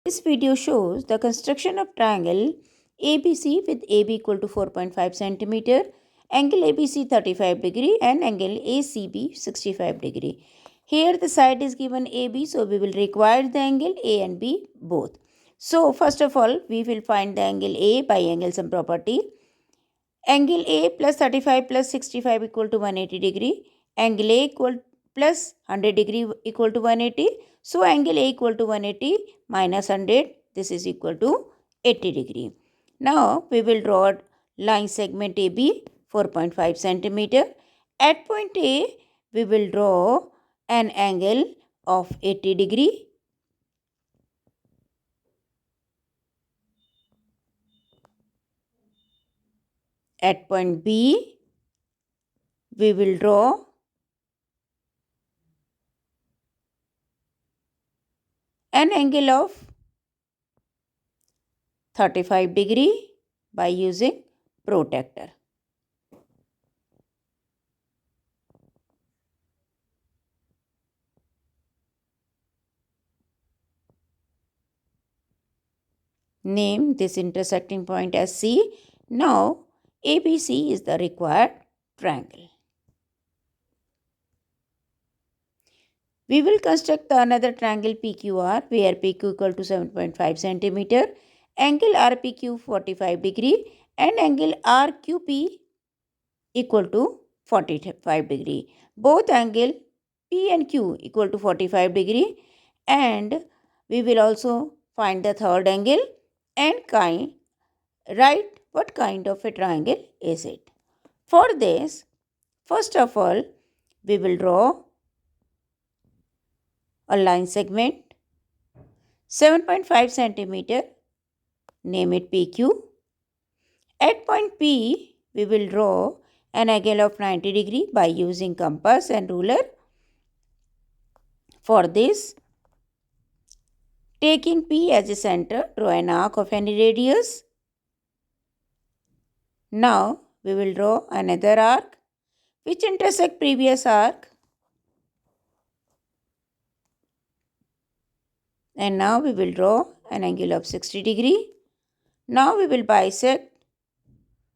This video shows the construction of triangle ABC with AB equal to 4.5 centimeter, angle ABC 35 degree and angle ACB 65 degree. Here the side is given AB, so we will require the angle A and B both. So first of all, we will find the angle A by angle sum property. Angle A plus 35 plus 65 equal to 180 degree. Angle A equal plus 100 degree equal to 180. So angle A equal to 180 minus 100, this is equal to 80 degree. Now we will draw line segment AB 4.5 centimeter. At point A, we will draw an angle of 80 degree. At point B, we will draw an angle of 35 degree by using protractor. Name this intersecting point as C. Now ABC is the required triangle. We will construct another triangle PQR where PQ equal to 7.5 centimeter, angle RPQ 45 degree and angle RQP equal to 45 degree. Both angle P and Q equal to 45 degree, and we will also find the third angle and write what kind of a triangle is it. For this, first of all, we will draw a line segment 7.5 centimeter, name it PQ. At point P, we will draw an angle of 90 degree by using compass and ruler. For this, taking P as a center, draw an arc of any radius. Now, we will draw another arc which intersect previous arc. And now we will draw an angle of 60 degree. Now we will bisect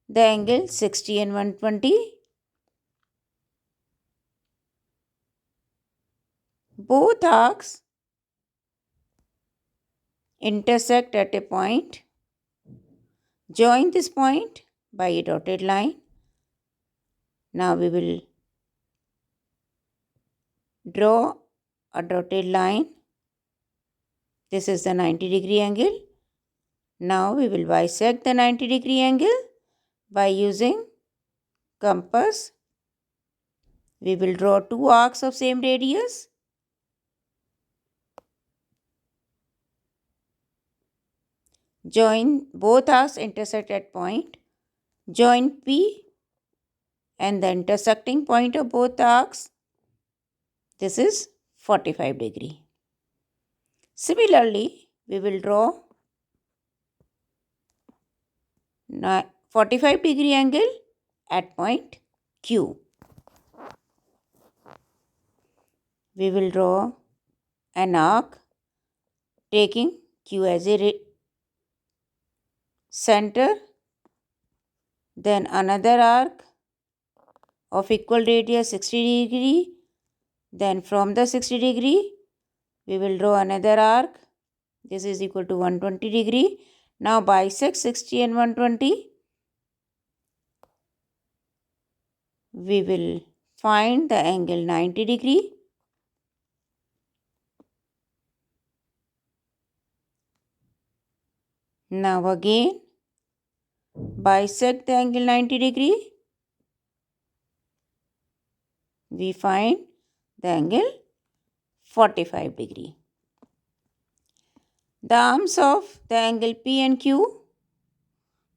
the angle 60 and 120. Both arcs intersect at a point. Join this point by a dotted line. Now we will draw a dotted line. This is the 90 degree angle. Now we will bisect the 90 degree angle by using compass. We will draw two arcs of same radius. Join both arcs intersect at point. Join P and the intersecting point of both arcs. This is 45 degree. Similarly, we will draw 45 degree angle at point Q. We will draw an arc taking Q as a center, then another arc of equal radius 60 degree, then from the 60 degree we will draw another arc. This is equal to 120 degree. Now bisect 60 and 120. We will find the angle 90 degree. Now again bisect the angle 90 degree. We find the angle 45 degree. The arms of the angle P and Q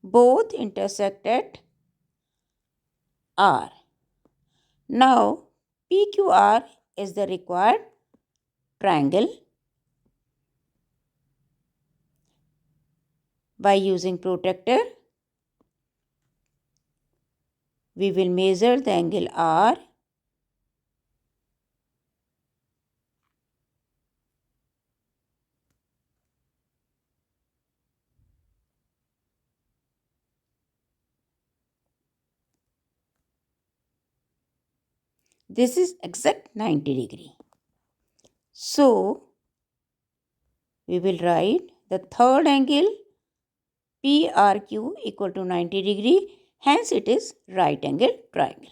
both intersect at R. Now PQR is the required triangle. By using protractor, we will measure the angle R. This is exact 90 degree. So, we will write the third angle PRQ equal to 90 degree. Hence, it is right angle triangle.